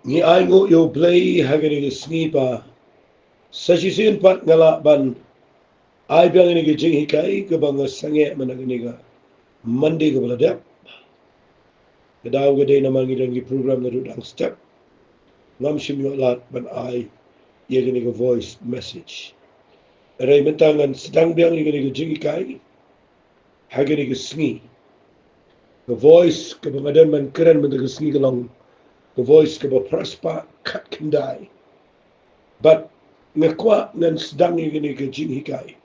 Ni aingo yo play hagani ge snipa. Sasisin pat ngala ban ai biang ini ge jing hikai ke banga sange managani ga mandi ke beladap. Kedaw ge day naman gidan gi program na dudang step. Ngam sim yo lat ban ai ye gani ge voice message. Ray mentangan sedang biang ini ge jing hikai hagani ge sngi. The voice ke bangadan man keren man ge sngi gelong. The voice ke ba prosper kat kendai. But ngakwa ngan sedang ini ge jing hikai.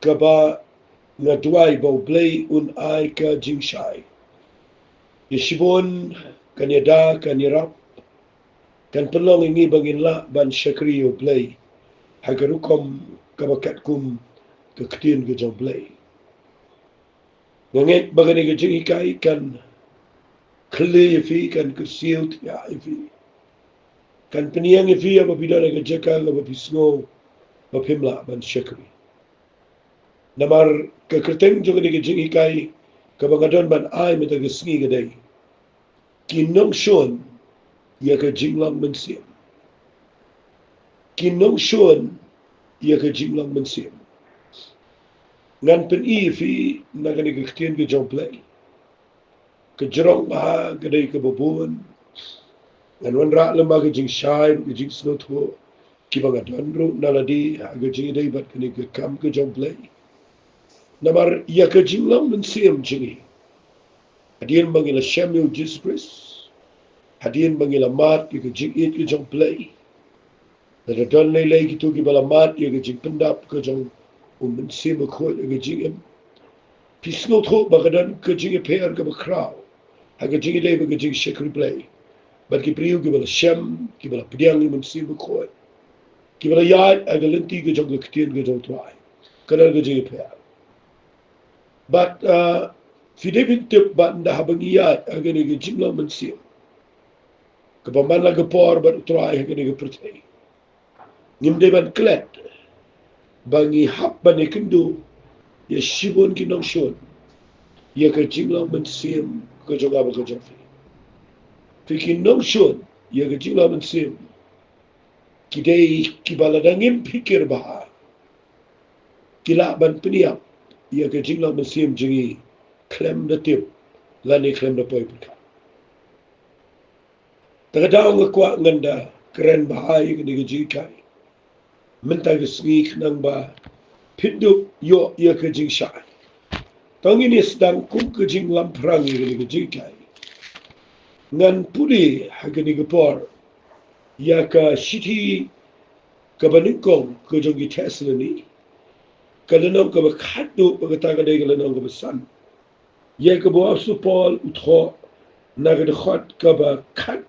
Kaba nga duai bau blay un ai ka jing shai. Yeshibon kan yada kan yarap kan pelong ingi bangin la ban syakri yo blay. Hagarukom kabakat kum keketin ke jauh blay. Nganget bagani ke jing hikai kan kli yafi kan kursiut ya yafi. Kan peniang yafi apabila ke jaka ngabapisngo bapimla ban syakri. Namar kekerteng juga di jing hikai kabangadon ban ai meta gesngi gadai. Kinong shon ya ke jinglang mensim. Kinong shon ya ke jinglang mensim. Ngan pen i fi nagani kekertien ke jauh play. Kejerong baha gadai ke babun. Ngan wan rak lemba ke jing syai ke jing snot ho. Kibangadon ru naladi ke jing gadai bat kini ke kam ke jauh play. Namar ya ke jinglang mensim jingi. Hadian bangila Samuel Jesus. Hadian bangila mat ke jing it ke jauh play. Nadadon lay gitu ki balamat ya ke jing pendap ke jauh mensim ko ke jing em. Pisno tho bagadan ke jing per ke bakraw. Ha ke jing dai ke jing shekri play. Bat ki priu ki bala sham ki bala pediang ni mensim ko. Ki bala ya aga lenti ke jauh ke tien ke jauh trai. Kana ke jing per. But Fidebin tip bat nda habangi ya aga ni ke jing la mensim. Ke paman la ke por bat trai ha ke ni ke pertai. Ngim ban klet bangi hap bani kendo ya shibon ki nong shon ya ka jingla man sim ka joga ba ka jofi ki nong shon ya ka jingla man sim ki dei ki baladangim pikir ba kila ban peniap ya ka jingla man sim jingi klem da tip lani klem da poi pika taga daw nga kwa nganda keren ba ay ka ni jikai menta ka sngi nang ba pindu yo ya ka jing sha tang ini sedang kum ke jing lamprang ya ka jing kai ngan puli hagani gapor ya ka shiti ka baningkong ka jongi Tesla ni kalanong ka bakado pagkataka day kalanong ka basan ya ka buwap su Paul utho nagadakot ka ba kat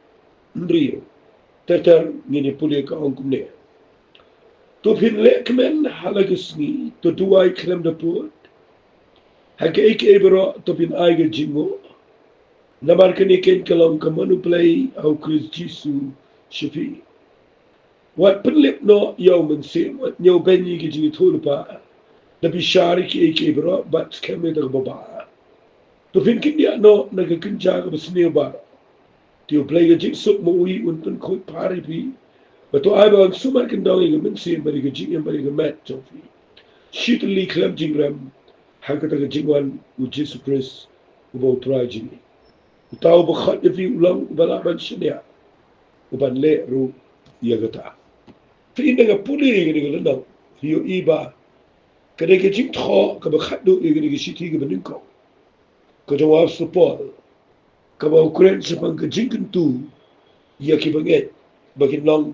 nriyo tatar ngini puli ka ongkum ne to pinle kemen halagasni to duay klem da put haka ike ebro to pin aiga jingo namar kanikin kalong ka manuplay au Chris Jisu shafi wat penlip no yaw mensim wat nyaw benyi ki jini tulpa na bishari ki eke bro bat keme da baba to fin kindia no nagakinja ka basne ba tio play ga jing sup mo ui untan koi pari pi bato ai ba sumar kendang ga mensim bari ga jing bari ga mat tofi shitli klem jingram hakata ga jingwan u Jesu Christ ubo try jini utaw ba khat fi ulang bala ban shania uban le ru yagata fi inda ga puli ga ga landau hiyo iba kada ke jing tho ka ba khadu ga ga shiti ga banin ko ka jawab support ka ba ukren sa pang ka jing tu ya ki banget bakin long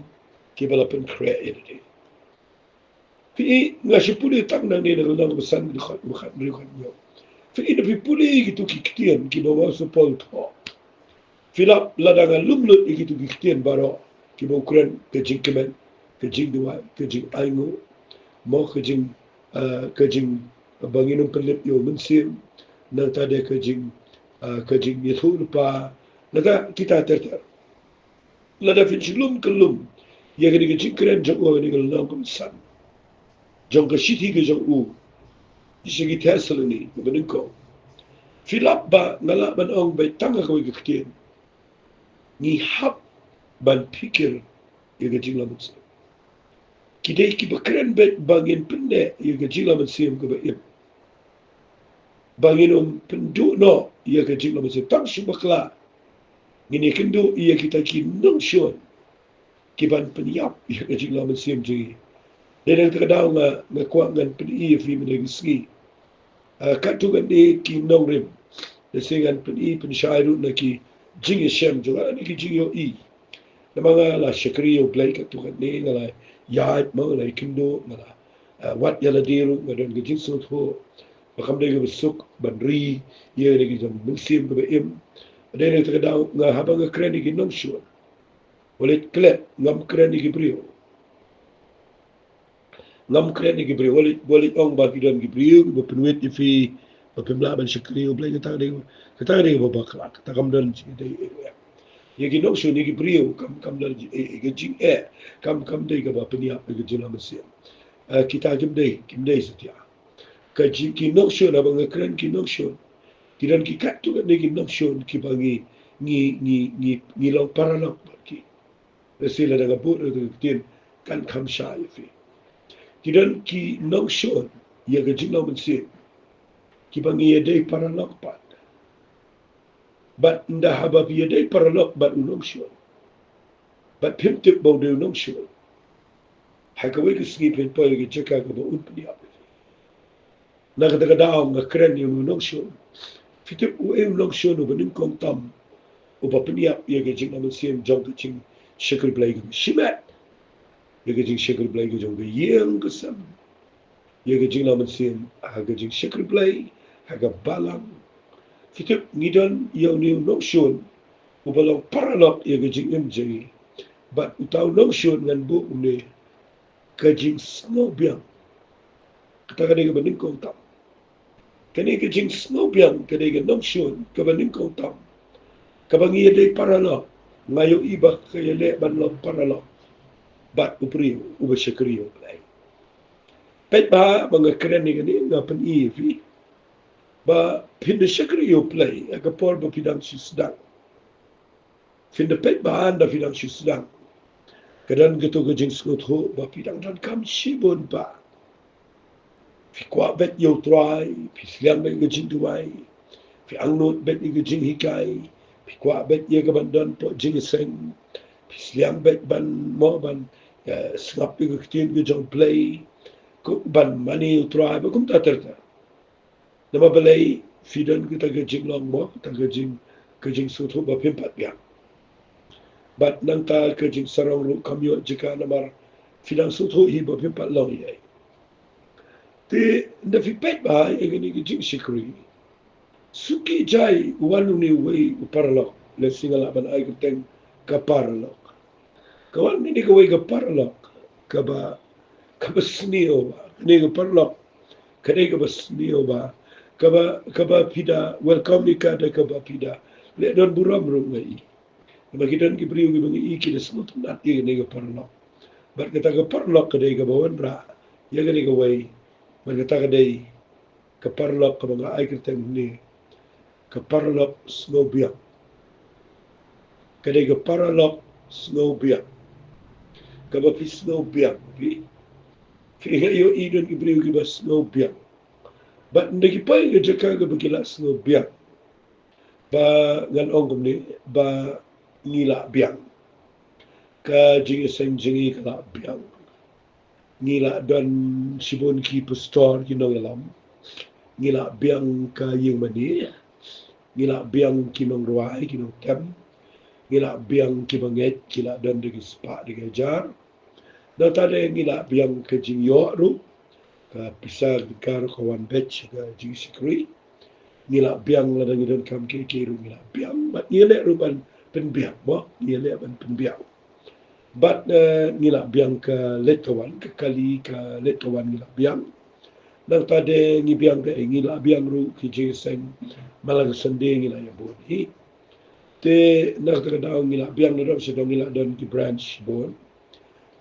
ki bala pen create fi nga shi puli tak nang ne ga landau ba san ga khat ba khat ri khat yo fi inda fi puli gitu ki kitian ki ba support tho Filap ladangan lumlut ikitu giktian baro ki ba ukren ka jing kemen ka jing dua ka jing aingo mo ka jing banginum pelip yo mensim nang tade ka jing yethul pa naga kita terter lada fin shilum kelum ya ka jing kren jong o ni ngal kum san jong ka shiti ka jong u isigi tesalani beningko filap ba ngala ban ong bay tanga ka giktian ni hap ban pikir ya ga jing lamun sim kidai ki bakran bet bangin pende ya ga jing lamun sim ga ba ip bangin pendu no ya ga jing lamun sim tam shi bakla ngini kendo iya kita ki nong shon ki ban penyap ya ga jing lamun sim ji dan terkadang nga kuat ngan pen iya fi mene gisgi katu kan de ki nong rim de sengan pen i pen shairu na ki jing shem juga ni ki jing yo i namanga la shakri yo blai katu kan ne ngala ya ma la kendo ngala wat yala diru ngadon ki jing so tho bakam de besuk banri ye ne ki jam musim be im de ne terkadang nga haba nga kren ki nong shon boleh klet ngam kren ki brio ngam kren ki brio boleh ong ba ki don ki brio be penuit fi be pemla ban shakri yo blai kata de ba bakla kata kam don de ye ki nong shon ki brio kam don ki jing kam de ka ba penia ke jina mesia kita kim de setia ka jing ki nong shon abang kren ki nong shon kidan ki kat tu kan ki nong shon ki bangi ni lo paralog ki sila daga bu de tin kan kam sha fi kidan ki nong shon ye ga jing lo mesia ki bangi ye de paralog pat but nda haba ye de paralog but nong shon but pim tip bo de nong shon hakawe ki ski pen po ye cheka ga ba un pni ap na ga daga daw nga kren yo nong shon fitip u e nong shon u banin kong tam u ba pni ap ye ga jing lo mesia jong ka ching shikr blai ga shimat ye ga jing shikr blai ga jong ga yeng ka sam ye ga jing lo mesia ha ga jing shikr blai ha ga balang fitip ngidon yo ni nong shon u balong paralog ye ga jing em jeng but utaw nong shon ngan bu ne ka jing snow biang kata ka ga banin kong tam kani ka jing snow biang ka ga nong shon ka banin kong tam ka bangi ye de paralog ngayo iba ka ye le ban lo paralog but upri u ba shakri yo blai pet ba mga kren ni gani nga pan i fi ba pinda shakri yo play aga por ba pidang sisdang finda pet ba anda pidang sisdang kadan gitu ka jing skot ho ba pidang dan kam shibon ba fi kwa bet yo try fi silang bet ga jing duai fi angnot bet ga jing hikai fi kwa bet ye ga bandan po jing seng fi silang bet ban mo ban skap ga ktin ga jong play ko ban mani yo try ba kum ta terta nama balai fidan kita ga jing long mo ta ga jing sot ho ba pimpat ya bat nang ta ka jing sarong ru kamyo jika namar fidan sot ho hi ba pimpat long ye te nda fi pet ba ye ga ni ga jing shikri suki jai wanu ni wei paralog le singala ban ai teng ka paralog kawan ni ka wei ka paralog ka ba snio ba ni ka paralog ka ni ka ba snio ba kaba pida welcome ni kada kaba pida le don buram ro ngai bagi don ki priu ki bangi iki de smut nat ye ne ga parlo bar kata ga parlo ka de ga bawan ra ye ga ga wai bar kata ga de ka parlo ka banga ai ka tem ni ka parlo snow bia ka de ga parlo snow bia ka ba pi snow bia pi fi yo i don ki priu ki ba snow bia but ndagi pa ga jaka ga bagila snow bia ba ngan ongom ni ba ngila biang ka jingi sen jingi kala biang ngila don sibon ki pastor ki no yalam ngila biang ka yung mani ngila biang ki nong ruai ki nong tem ngila biang ki banget kila don de spa de jar do tade ngila biang ka jing yo ru ka pisar kar kawan batch ka jing sikri ngila biang la dang don kam ke ru ngila biang bat ngile ru ban pen biang mo ngile ban pen biang bat ngila biang ka letowan ka kali ka letowan ngila biang nang tade ngi biang de ngila biang ru ki jing sen malang sende ngila ya bon hi te nak ta daw ngila biang do se do ngila don ki branch bon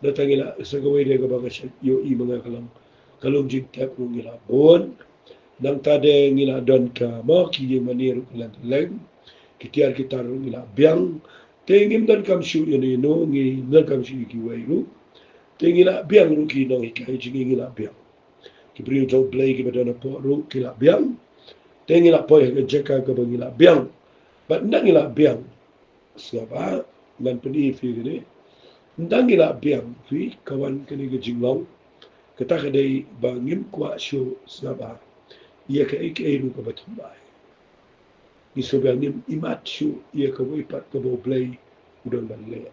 datangila sa gawai de ga baga yo i mga kalong jing tap ngila bon nang tade ngila don ka mo ki ye manir kulan leg kitiar kitar ngila biang Tengim dan kam shu ini no ngi dan kam shu ki wai ru. Tengila biang ru ki no ikai jingi ngila biang. Ki brio jo play ki badana po ru ki la biang. Tengila po ya jeka ka bangila biang. But ndangila biang. Siapa man peni fi gini. Ndangila biang fi kawan kini ke jinglong. Kata kadai bangim kwa shu siapa. Ia ka ike ru ka batumbai. Isobiangim imat shu ia ka wipat ka bo play udang dan le.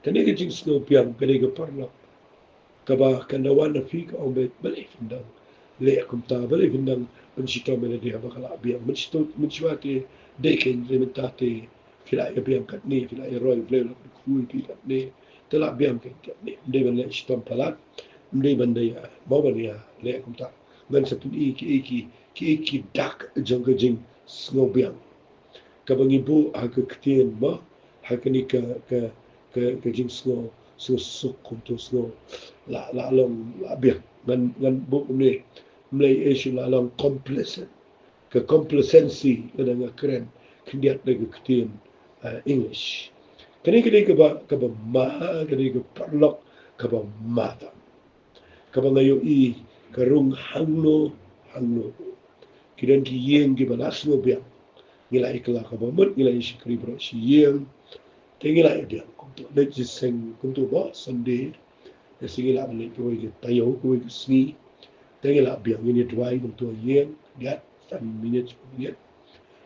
Kani ka jing snow piang kani ka parla kaba kandawan na fi ka ombe balik indang le kumta balik indang menchito mena dia bakala biang menchito menchwate deken lementate fila ya biang kat ni fila ya roy play la kui pi kat ni tela biang kat ni ndai ban le chitom palat ndai ban ya bawa ya le kumta ngan sapun iki dak jong ka jing snow biang kabang ibu haka ketien ma haka ni ka jing snow suk kumto snow la long la biang ngan bu ni mlay issue la long complacent ka complacency kada nga keren kindiat na ketien English kani ka ba ma kani ka parlok ka ba mata ka ba ngayo karung hangno kidan ki yeng ki balas no biang ngila ikla ka ba mut ngila isikri bro si yeng ngila biang kumto let just sing kumto ba Sunday ngila le ko ki tayo ko ki sni ngila biang ni dwai kumto yeng gat 5 minutes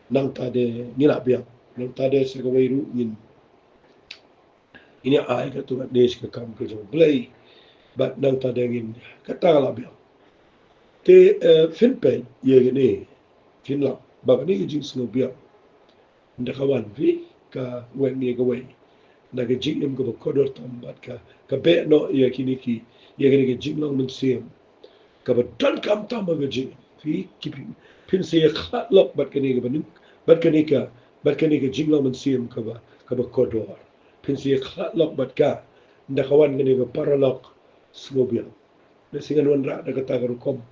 nang tade ngila biang nang tade sa gawairu ini ai ka tu des ka kam ka jo play but nang tade ngin kata la biang te finpe ye ni finla ba ni ki jing sno biang nda kawan vi ka wen ni ka wei na ka jing im ka ba kodor tambat ka be no ye kini ki ye ka jing long men sim ka ba dan kam tam ka jing vi ki pin se khat lok bat ka ni ka ba bat ka ni ka jing long men sim ka ba kodor pin se khat lok bat ka nda kawan ni ka paralok sno biang na singan wan ra da ka ta ka kom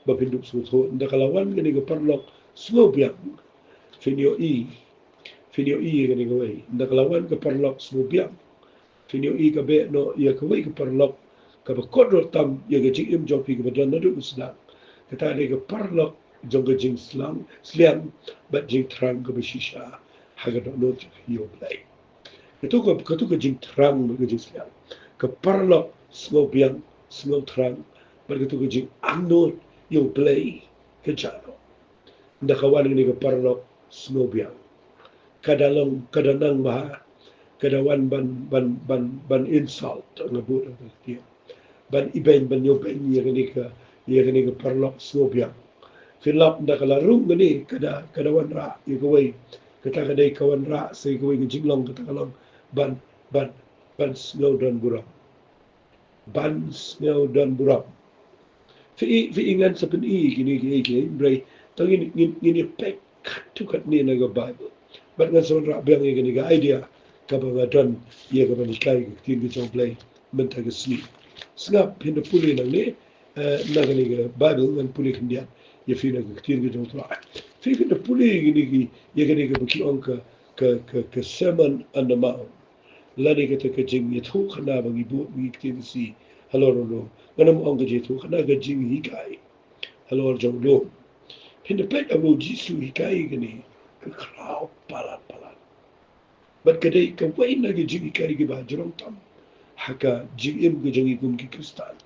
ba pinduk suto nda kalawan gani ga parlok slow biang finio i gani ga wei nda kalawan ga parlok slow biang finio i ga be no ia ka wei ga parlok ka ba kodro tam ia ga jing im jong pi ga don na du usda ka ta ga parlok jong ga jing sliang ba jing trang ga shisha ha ga no yo play itu ka jing trang ga jing sliang ka parlok slow biang slow trang ba ga ka jing anot yung play kejano nda kawan ni ka parlok snow biang kadanang maha kadawan ban insult nga bu ang kia ban iben ban yo ben ye ni ka parlok snow biang filap nda kalarung ni kadawan ra ye ka wei kata kadai kawan ra sai ka wei jinglong kata kalong ban snow dan buram fi ingan sa peni kini bray tangin ngini pek tukat ni naga Bible but ngan son ra biang ngini ga idea ka ba don ye ka ba ni kai tin gi chong play menta ga sni snap hin puli nang ni naga ni ga Bible ngan puli kindia ye fi na ga tin gi chong tra fi ki puli ngini gi ye ga ni ga ki on ka sermon on the mount lani ka ta ka jing ye thu khana ba gi bu gi tin si hello no ganam ong ga je thu khana ga jing hi kai hello jong lo pin the pet abo jisu hi kai gani ka krau palat bat ka dai ka wai na ga jing hi kai ga ba jrong tam haka jing im ga jing gum ki kristal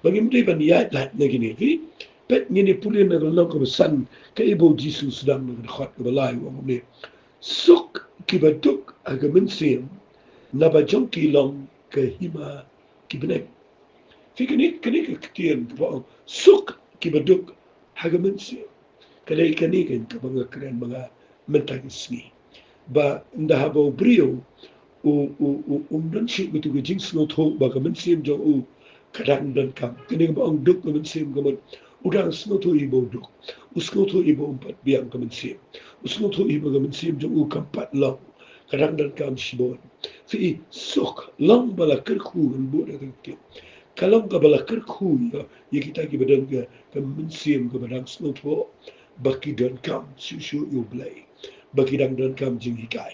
bagim dai ban ya lat na gini fi pet ngini puli na ga long ka san ka ibo jisu sedang na khot ga lai wa ne suk ki ba duk aga min sim na ba jong ki long ka hima ki benek fi kini ka kitian ba suk ki ba duk haga min sim kadai kani kan ka mga kren mga mentag sni ba nda habo brio dan shi gitu ga jing sno tho ba ka min sim jo kadang dan kam kini ba ang duk ka min sim ka udang sno tho ibo duk usko tho ibo empat biang ka min sim usko tho ibo ka min sim jo kampat long kadang dan kam shibon fi sok long bala kerku kan bu da ke kalau ka bala kerku ya kita ki badan ka min sim ka badang sno tho baki dan kam shu yo blai bakidang dan kam jing hikai,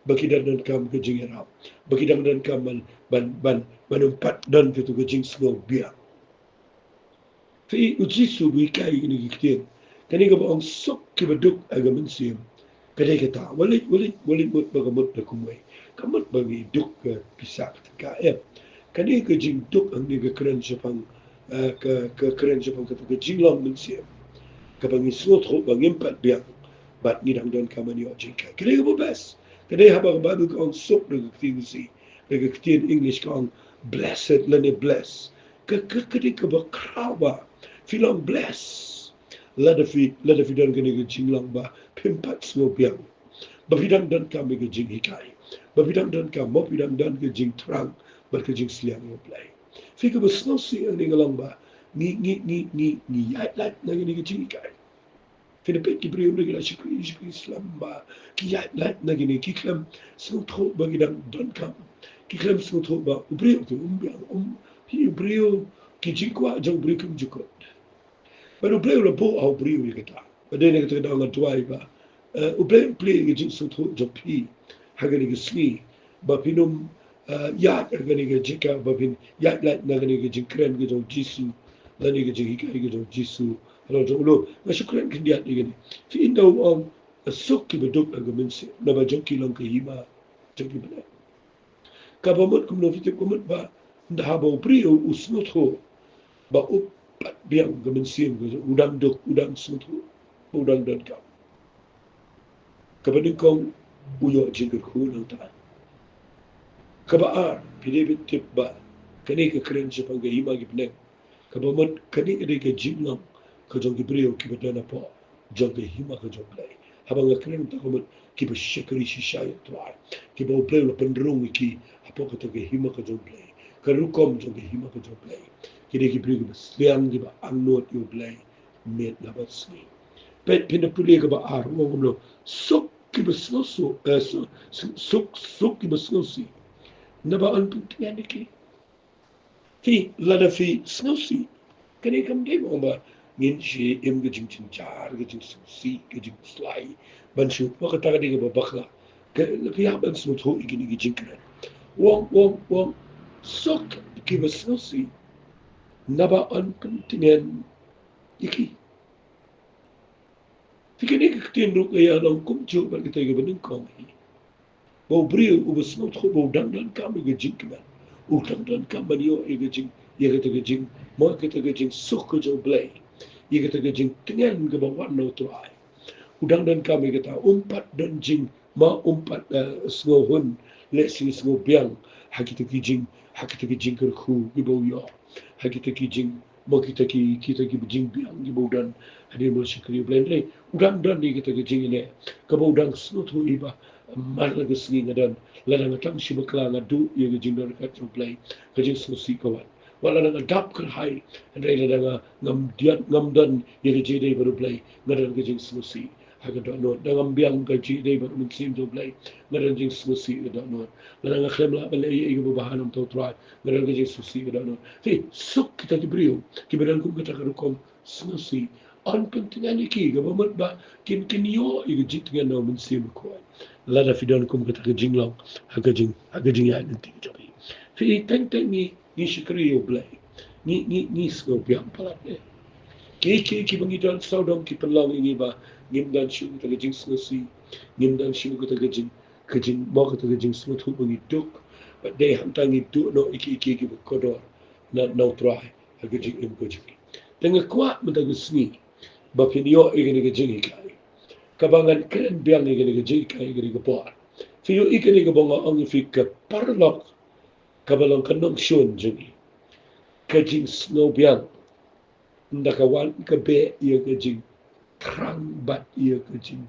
bakidang dan kam ke jing erap, bakidang dan kam ban manumpat dan ke tu ke jing snow biang. Fi uji subi kai ini kitin, kani ka baong sok ki baduk aga mensim, kadai kata, walit mut bagamut na kumay, kamut bagi duk ke pisak ka kani ka jing duk ang ni ka keren sepang, ka keren sepang ka jing long mensim, kabangi slot ho bang impat biang bat ni dang don kamani o jingka kede go bes kede haba ba du kong sok de ktin si de ktin english kong blessed lene bless kede ka ba krawa filong bless lada fi don kene jinglang ba pimpat smo biang ba fidang don kam ge jing hikai ba fidang don kam mo fidang don ge jing trang ba ke jing sliang yo play fi ka ba sno si ang ngalong ba ni yat lat na ge jing hikai Filipin ki brio lagi la shikri Islam ba ki yat lat na gini ki klam sung tho ba gidang don kam ki klam sung tho ba brio tu hi brio ki jingkwa jang brio kum jukot ba brio la bo au brio ye kata ba de ne kata dang tuai ba brio play ki jing sung tho jang pi ha gani ki sni ba pinum yat gani ki jika ba pin yat lat na gani ki jing kren ki jang jisu lani ki jing hikai ki jang jisu Kalau jauh masyarakat kendiat ini, fi indah orang sok ki beduk agaminsi, naba jengki lang kahima, jengki benar. Kabamut kumno fitip kumut ba, dah bau brio usnut ho, ba upat biang gaminsi, udang duk, udang snut ho, udang dan kam. Kabading kong uyo jengker ku nang taan. Kabaar, pide bitip ba, kani ka keren sepang kahima ki benar. Kabamut kani kani ka jinglang, ka jong brio ki badana po jong ke hima ka jong play habang kren ta ko ki ba shikri shishaya twa ki ba play lo pendrung ki apo ka to ke hima ka jong play ka rukom jong ke hima ka jong play ki de ki brio ba sliang ki ba anot yo play met na ba sni pet pin puli ka ba ar mo ngom lo sok ki ba so sok ki ba so si na ba an pin ki fi lada fi snowsi kani kam de mo ba ngin shi im ge jing jar ge jing si ge jing slai ban shu wa ka ta ga de ba bakla ke ke ya ban snu tho igi ni jing kra wong sok ki ba snowsi na ba an kontinen iki fi ke ne ke tin ru ke ya long kum chu ba ke te ge ban kong hi bo brio u ba snu tho bo dan kam ge jing kra u dan kam ba yo ge jing ye ge te ge jing mo ke te ge jing sok ko jo blai ye ke te ge jing tingen ge ba wan no to ai udang dan kami kata umpat dan jing ma umpat snow hun le si snow biang hakita ki jing ker khu ki bo yo hakita ki jing mo kita ki jing biang ki bo dan hadir mo shikri blend udang dan ni kita ki jing ne ka bo udang snow to iba mar la gesni ngadan la nga tam shi bakla nga du ye ki jing dan ka to play ka jing snow si kawan wala nga dap ker hai andre la nga ngam dan ye ki jide baru play ngadan ka jing snow si haga do no dangam biang ka ji dei ba mun sim do blai ngaran jing susi do no ngaran khlem la bal ay igu bahanam to try ngaran jing susi do no fi suk kita brio ki beran kum kita kom susi on pentingani ki ga ba ba kin yo igu jit ga no mun sim ko la da fi don kum kita jing long haga jing ya nanti jabi fi teng ni shikri yo blai ni sko biang pala ki bangi don so dong ki pelong ini ba ngim dan shu ta gajing snasi ngim dan shu ta gajing mo ta gajing snu thu bangi duk but they ham tangi du no iki ki kodor na no try ha gajing im gajing tengah kuat menta gusni ba pinyo igini gajing kai kabangan kren biang igini gajing kai igini gapor fiyo igini gabonga ang fi ka parlok kabalang kanong shun jingi gajing snow biang ndakawan ka be ia ka jing trang bat ia ka jing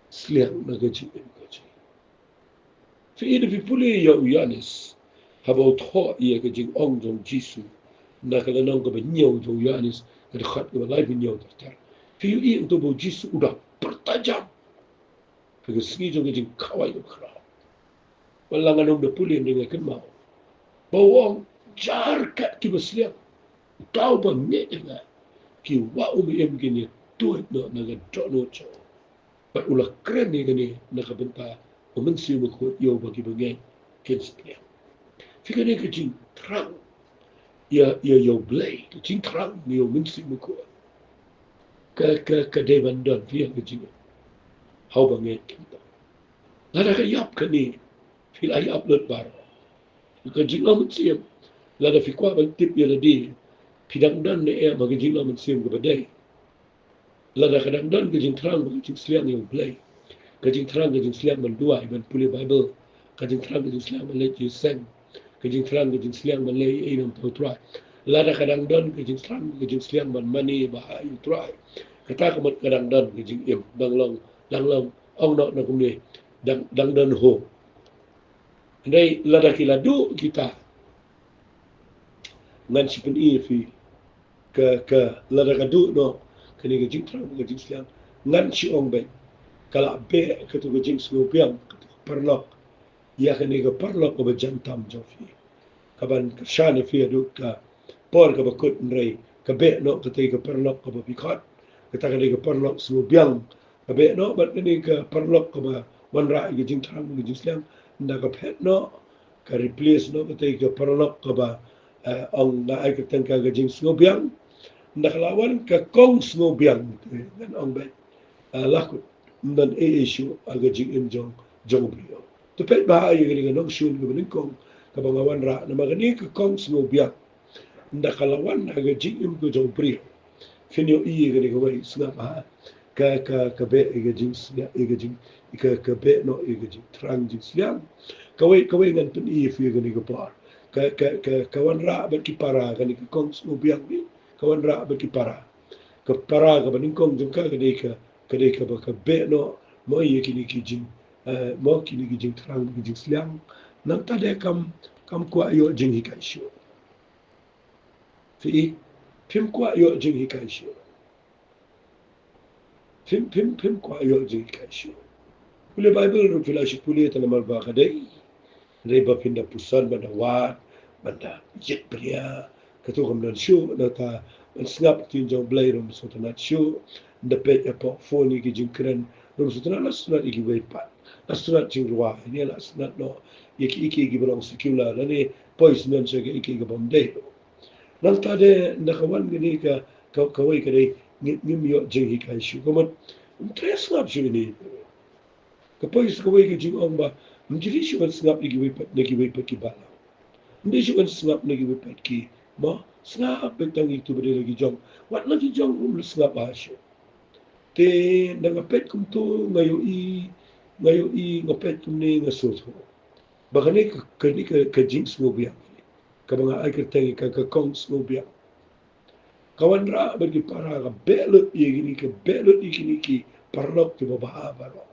sliang na ka jing ka jing fi ida fi puli ya uyanis habau tho ia ka jing ong jong jisu ndakala nong ka ba nyau jong uyanis ka khat ka ba lai bi nyau tar fi yu i untuk bo jisu udah pertajam ka singi jong ka jing kawai ka kra wala nga nong da puli ndinga kan mau bawang jar kat ki ba sliang tau ba nge nga ki wa umi em gini tuit no naga dono cho Pat ulah keren ni gani nakabenta umensi mukut yo bagi bengai kenspia. Fika ni kecing terang ya yo blay kecing terang ni umensi mukut ke dewan don via kecing hau bengai kita. Lada ka yap ka ni fil ay upload bar. Kecing lo mensi lada fikwa ban tip ya ladi pidang dan ne e bagi jing lo mensi ke badai. Lada kadang dan kecing terang bagi kecing seliang yo blay. Kajing terang kajing seliang mendua iban pulih Bible. Kajing terang kajing seliang malay Yuseng. Kajing terang kajing seliang malay inam tau try. Lada kadang don kajing terang kajing seliang man mani bahayu try. Kata kamat kadang don kajing im danglong ong nak kumni dang don ho. Andai lada kiladu kita ngan sipen fi ke lada kadu no kani kajing terang kajing seliang ngan si ong baik. Kalau be ketu kajing supiang ketu perlok ya kani ke perlok ke bejantam jofi kaban kershane fi adu ka por ke bakut nrei ke be no ketu ke perlok ke bikot kata kani ke perlok supiang ke be no bat kani ke perlok ke wan ra kajing terang kajing siang nda ke pet no ke replace no ketu ke perlok ke ba ong na ai ke tengka kajing supiang nda lawan ke kong supiang kan ong be lakut dan issue aga jing in jong brio to pet ba ay gani nong shun gani kong kabangawan ra na magani ka kong sno biak nda kalawan aga jing im ko jong brio finyo i gani ko wai snga ba ka be aga jing snya aga jing ka be no aga jing trang jing snya ka wai ngan pen i fi gani ko par kawan ra ba ki para gani ka kong sno biak ni kawan ra ba ki para ka para ka baning kong jong ka gani ka kadai ka baka be no mo ye kini kijing mo kini kijing terang kijing sliang nang tade kam kwa yo jing hikai shu fi pim kwa yo jing hikai shu pim kwa yo jing hikai shu pule bible ro fila shi pule tan mal ba kadai re ba pinda pusan banda wat banda yet pria kato kam dan shu na ta snap tin jong blai rom so ta shu dapat apa phone ni kijing keren rum sutuna lasna iki wait pat lasna jing ruwa ni lasna no iki belong sekula lani pois non se iki bom de nang tade nakawan gini ka kawai kadai ngim yo jing hikai shu komot tres ngap shu ni ka pois kawai ki jing ong ba mjili shu kan snap iki wait pat neki wait pat ki bala ndi shu kan snap neki wait pat ki ma snap betang itu berde lagi jong wat lagi jong snap ba shu te nangapet kum tu ngayo i ngapet kum ne ngasoto bagane kani ka jings ngobia ka mga ay kertengi ka kong ngobia kawan ra bagi para ka belot i gini ki parlok ki babaha baro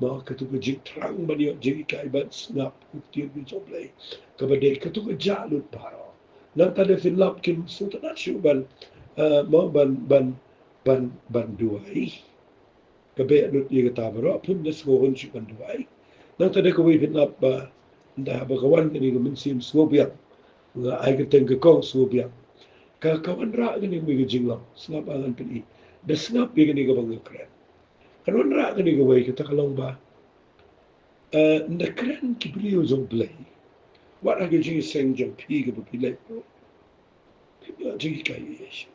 ma katu ka jing trang bani jing ka ibat snap kutir bi joblay ka bade katu ka jalut paro nang tade filap kin sultan ban ma ban duai kabe lut ye kata baro pun des ngohon si ban duai nang tade ko wi fitnap ba nda ba kawan ni ko min sim snobia nga ai ka teng ka kong snobia ka kawan ra ni mi jinglam snap angan pili da snap ye ni ka bang kren kawan ra ni ko wi kata kalong ba nda kren ki brio zong play what are you saying jong pi ka bi le ya jigi kai yesh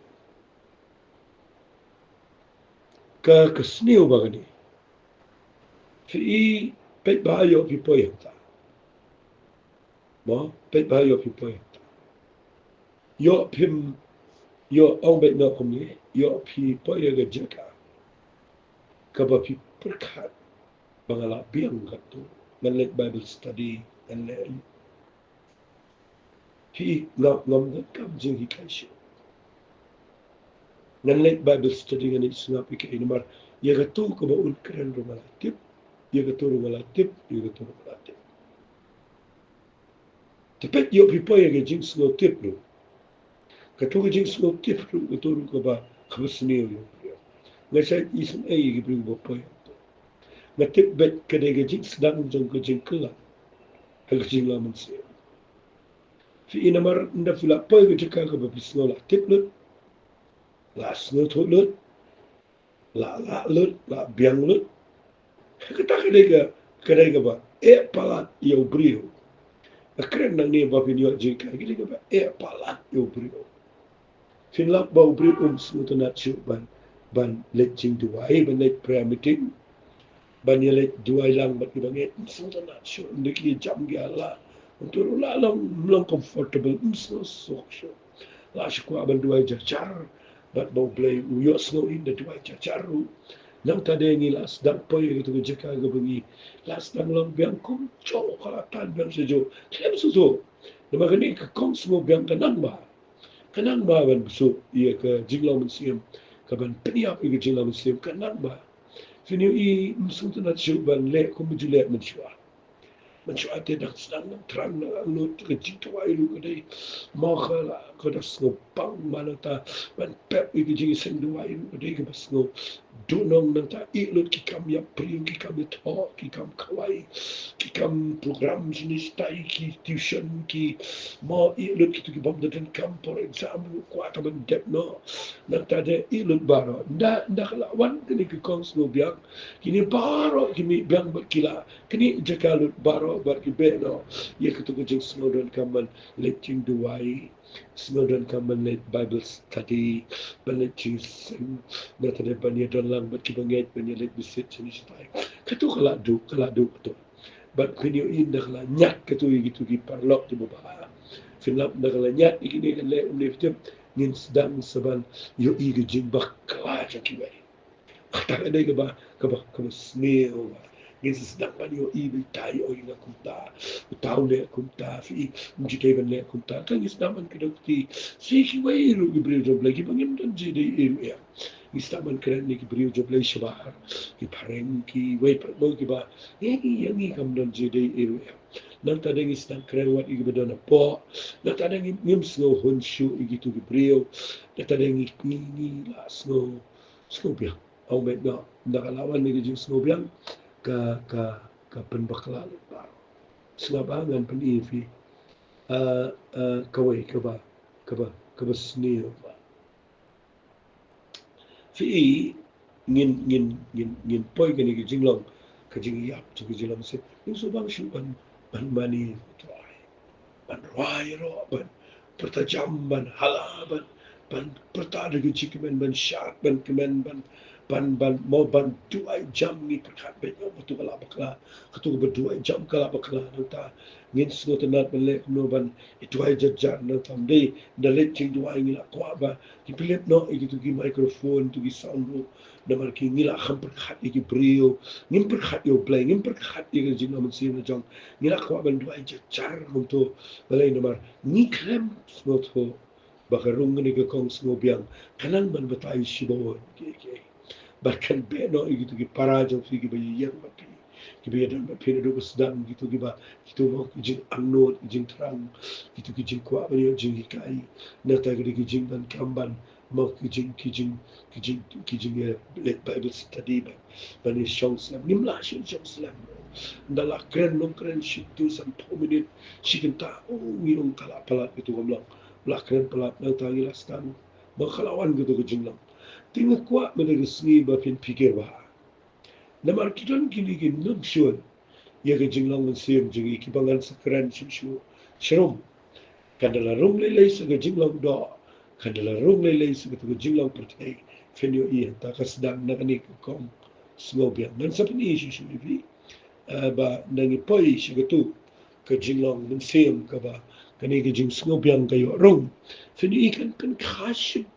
ka sneo ba gani fi pet bayo pi poyata mo pet bayo pi poyata yo pim yo ong bet no komni yo pi poyaga jaka ka ba pi perkat bangala biang katu ngalet bible study ngalet pi ngam kam jing hikaisho ngalet bible study ngani sunga pi ke inmar ya gatu ko ba un kren ro malatip ya gatu ro malatip ya gatu ro malatip tepet yo pi poyaga jing sunga tip ro katu jing sunga tip ro gatu ro ko ba khabsni yo ngasai isun ai gi bring bo poy ngatip bet kadega jing sedang jong ko jing kala hal jing la man se fi inamar nda fila poy ko jika ko ba bisno la tip lut la sno to lut la lut la biang lut Kita kadai ba palat yo brio. Keren nang ni ba pinyo jika gini ba palat yo brio. Finlap ba brio smut na chu ban let jing duai ban let prayer meeting ban ye let duai lang bat banget smut na chu ndiki jam gala untuk la long comfortable so la shkwa ban duai jajar bat ba blay uyo snow in the duai jajaru nang tade ni las dang poy gitu jeka ga bagi las dang long biang kum cho kala tan biang sejo klem suso nama kani ka kong smo biang kanang ba ban so ia ke jinglaw museum ka ban peniap i jinglaw museum kanang ba fini i musun na chu ban le ko mujule mencuat tidak sedang terang anu kecil tua ilu kedai makala kada snow pang mana ta ban pep iki jingi sing dua ilu kedai ke snow dunong nang ta ilu kikam ya priu kikam ya to kikam kawai kikam program jenis tai ki tuition ki mo ilu kitu ki bom dan kam for example kuat ban dep no nang ta de ilu baro nda kala wan kini ki kong snow biang kini baro kini biang berkila kini jakalut baro barki beno ye kutu kucing snowdon kaman letting duai snowdon kaman let bible study baletting sing nata de ban ye don lang barki banget ban ye let bisit jenis tai katu kala du to bat pinyo in kala nyak katu gitu ki parlok di baba finlap kala nyak ikini kan le umleftem ngin sedang saban yo igi jimbak kala jakibai kata ada ke ba snail ngin sedang ban yo ibi tai o ina kunta tau le kunta fi mjite ban le kunta kan sedang ban kedokti si ki wairu ki brio job lagi bangim dan jide iru ya sedang ban keren ni ki brio job lagi shabar ki pareng ki wai mo ki ba yangi kam dan jide iru ya nang tadeng sedang keren wat igi bedana po nang tadeng ngim snow honshu igi tu ki brio nang tadeng ni la snow biang au met na nakalawan ni gijing snobiang ka penbakla ba slabangan pen ifi kawai ka ba sneo ba fi ngin poi gani gijing long ka jing yap tu gijing long se yung subang shu ban mani try ban rai ro ban pertajam ban hala ban pertada gijing ban syak ban kemen ban mau ban 2 jam ni perkat benyo betul kala bakla ketu berdua jam kala bakla nanta ngin sno tenat bele no ban 2 jajar no tamde dalet cing 2 ngila kwa ba ki pilet no iki tu ki microphone tu ki sound ro da mar ki ngila kham perkat iki brio ngin perkat yo play ngin perkat iki jing no sin no jong ngila kwa ban 2 jajar munto bele no mar ni krem sno to bakarung ni ke kong sno biang kanang ban batai shibo ke bahkan beno gitu ki parajo ki bayi yang mati ki bayi dan pina do sedang gitu ki ba gitu mo jing anot jing terang gitu ki jing kwa bayi jing kai na ta ki jing dan kamban mo ki jing ya let bible study ba bani shong slam nimla shong slam ndala kren no kren shit tu sam 2 minute shikenta ngirong kala pala gitu ngomlang la kren pala na ta ngi lastan bakalawan gitu ki jing lang tinggal kuat meneresni bapin pikir bah. Namar kita kini kini nuk syun. Ya ke jinglang mensiam jingi kibangan sekeran syu syrum. Kadala rung lelai sega jinglang do. Kadala rung lelai sega tu jinglang pertai. Fenyo iya tak sedang nak ni kong smobiang. Dan siapa ni syu ibi ba nangi poi sega tu ke jinglang mensiam ke ba kani ke jing smobiang kayo rung. Fenyo ikan kan khasib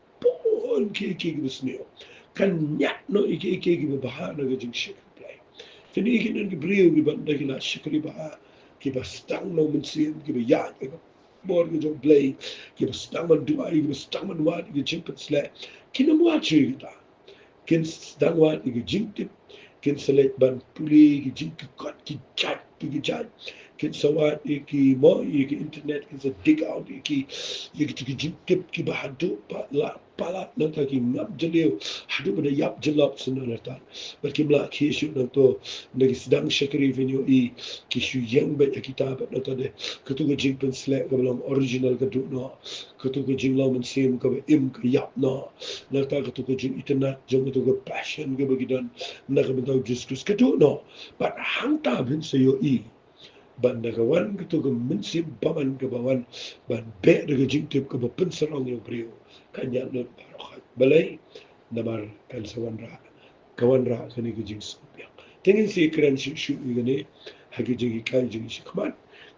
on ki bisneo kan nyat no iki ki baha no gajing shik play fini iki nan ki brio ki ban dagi la shikri baha ki bastang no mensin ki ya ki bor ki jo play ki bastang man dua ki bastang man wat ki chimpet sle ki no wa chi ta kin stang wat ki jingtip kin select ban puli ki jing ki kot ki chat kin sawat ki internet kin se dig out ki jingtip ki bahadu pa la palat na taki ngap jaleu hadu pada yap jelap senar ta berkimla kishu na to nagi sedang syakri venyo I kishu yang bet kita bet na tade ketu jing pen slek ka belum original ka du no ketu jing law men sim ka im ka yap no na ta ketu jing internet jong ketu passion ka bagidan na ka bentau justus ketu no but hang ta ben sayo I bandagawan gitu ke mensib baman ke bawan ban be de jingtip ke pen serong yang priu kanya lut barokat balai namar kan sawanra kawanra kani ke jing subyang tengin si kran shi shu ngene hagi jing kai jing shi khaman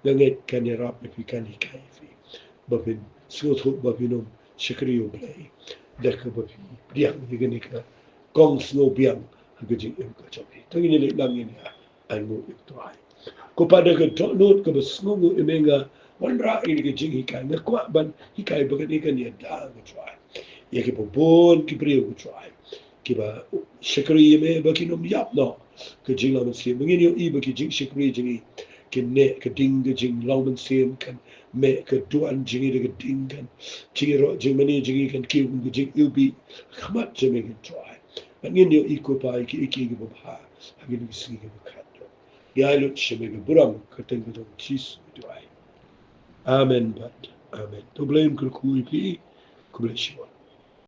nganget kan rap fi kan hikai fi babin sotho babinum shikriyo balai dak babi priang ngene ka kong sno biang hagi jing em ka chapi tengin le lang ngene ai mo iktuai kepada kedonut ke besnungu imenga wanra ini ke jing hikai na kwa ban hikai bagan ikan ya da ke try ya ke pobon ke priyo ke try ke ba shikri me ba kinom yap no ke jing la muslim ngin yo I ba ke jing shikri jing ke ne ke ding ke jing la muslim kan me ke duan jing ke ding kan jing ro jing mani jing kan ke jing ubi khamat jing ke try ngin yo I ko pa ke ke ba ha ngin sigi ke ka Yalut shemega buram katengo chis duai. Amen but amen. To blame kulku ipi kubleshiwa.